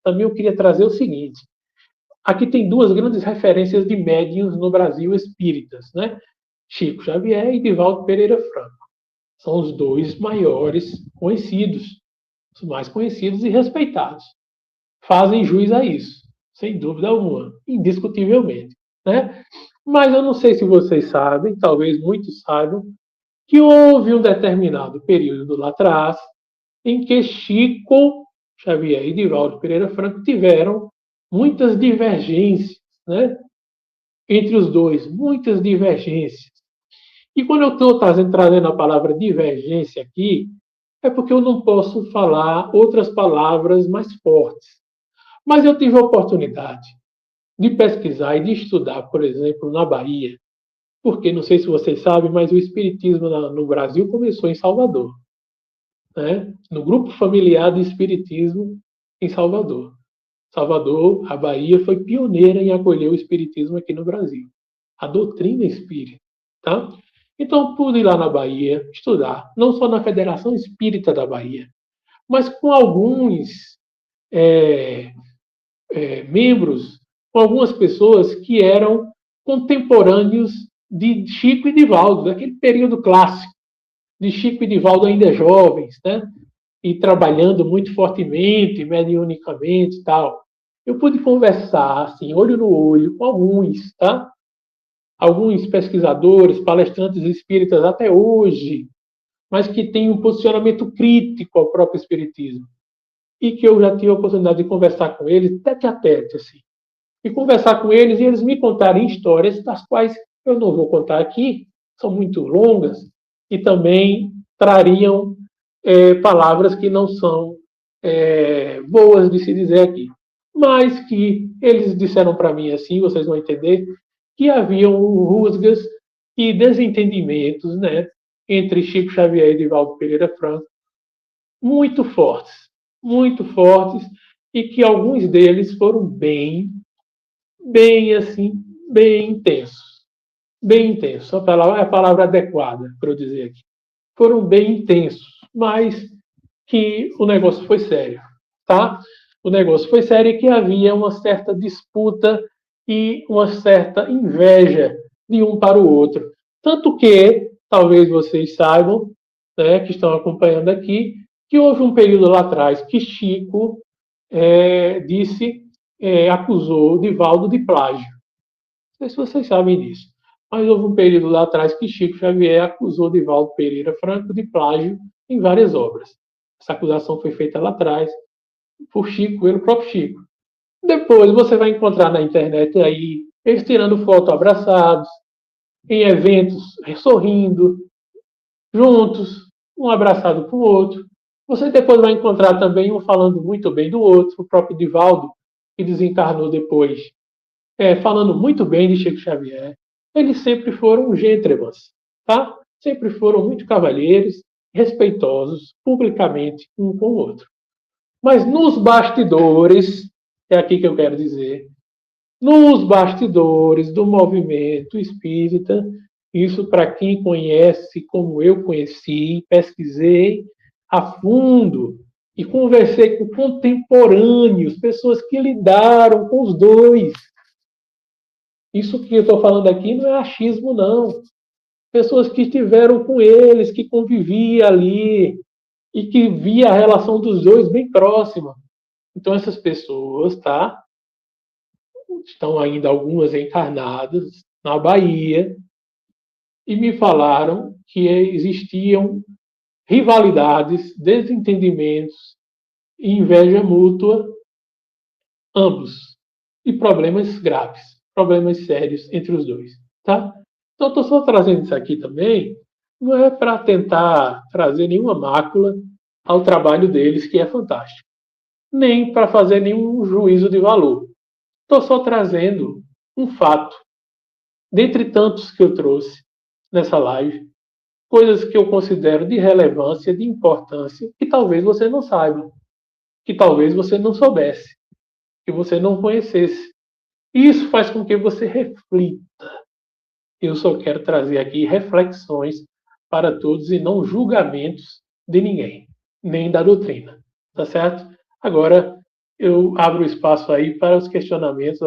também eu queria trazer o seguinte. Aqui tem duas grandes referências de médiuns no Brasil espíritas, né? Chico Xavier e Divaldo Pereira Franco. São os dois maiores conhecidos, os mais conhecidos e respeitados. Fazem jus a isso, sem dúvida alguma, indiscutivelmente, né? Mas eu não sei se vocês sabem, talvez muitos saibam, que houve um determinado período lá atrás em que Chico Xavier e Divaldo Pereira Franco tiveram muitas divergências, né? Entre os dois, muitas divergências. E quando eu estou trazendo a palavra divergência aqui, é porque eu não posso falar outras palavras mais fortes. Mas eu tive a oportunidade de pesquisar e de estudar, por exemplo, na Bahia, porque não sei se vocês sabem, mas o Espiritismo no Brasil começou em Salvador, né? No Grupo Familiar de Espiritismo em Salvador. Salvador, a Bahia, foi pioneira em acolher o Espiritismo aqui no Brasil. A doutrina espírita, tá? Então, pude ir lá na Bahia estudar, não só na Federação Espírita da Bahia, mas com alguns membros, com algumas pessoas que eram contemporâneos de Chico e Divaldo, daquele período clássico, de Chico e Divaldo ainda jovens, né? E trabalhando muito fortemente, mediunicamente e tal. Eu pude conversar, assim, olho no olho, com alguns, tá? Alguns pesquisadores, palestrantes espíritas até hoje, mas que têm um posicionamento crítico ao próprio espiritismo. E que eu já tive a oportunidade de conversar com eles, tete a tete, assim. E conversar com eles e eles me contarem histórias das quais eu não vou contar aqui, são muito longas, e também trariam palavras que não são boas de se dizer aqui. Mas que eles disseram para mim assim, vocês vão entender, que haviam rusgas e desentendimentos, né, entre Chico Xavier e Divaldo Pereira Franco, muito fortes, e que alguns deles foram bem assim, bem intensos. Bem intensos, é a palavra adequada para eu dizer aqui. Foram bem intensos, mas que o negócio foi sério, tá? O negócio foi sério e que havia uma certa disputa e uma certa inveja de um para o outro. Tanto que, talvez vocês saibam, né, que estão acompanhando aqui, que houve um período lá atrás que Chico acusou Divaldo de plágio. Não sei se vocês sabem disso. Mas houve um período lá atrás que Chico Xavier acusou Divaldo Pereira Franco de plágio em várias obras. Essa acusação foi feita lá atrás por Chico, pelo próprio Chico. Depois você vai encontrar na internet aí eles tirando foto abraçados, em eventos sorrindo, juntos, um abraçado com o outro. Você depois vai encontrar também um falando muito bem do outro, o próprio Divaldo, que desencarnou depois, falando muito bem de Chico Xavier. Eles sempre foram gentlemen, tá? Sempre foram muito cavalheiros, respeitosos, publicamente, um com o outro. Mas nos bastidores, é aqui que eu quero dizer, nos bastidores do movimento espírita, isso para quem conhece como eu conheci, pesquisei a fundo e conversei com contemporâneos, pessoas que lidaram com os dois. Isso que eu estou falando aqui não é achismo, não. Pessoas que estiveram com eles, que conviviam ali e que via a relação dos dois bem próxima. Então, essas pessoas, tá? Estão ainda algumas encarnadas na Bahia e me falaram que existiam rivalidades, desentendimentos e inveja mútua, ambos, e problemas graves, problemas sérios entre os dois, tá? Então, estou só trazendo isso aqui também, não é para tentar trazer nenhuma mácula ao trabalho deles, que é fantástico, nem para fazer nenhum juízo de valor. Estou só trazendo um fato, dentre tantos que eu trouxe nessa live, coisas que eu considero de relevância, de importância, que talvez você não saiba, que talvez você não soubesse, que você não conhecesse. Isso faz com que você reflita. Eu só quero trazer aqui reflexões para todos e não julgamentos de ninguém, nem da doutrina. Tá certo? Agora, eu abro espaço aí para os questionamentos,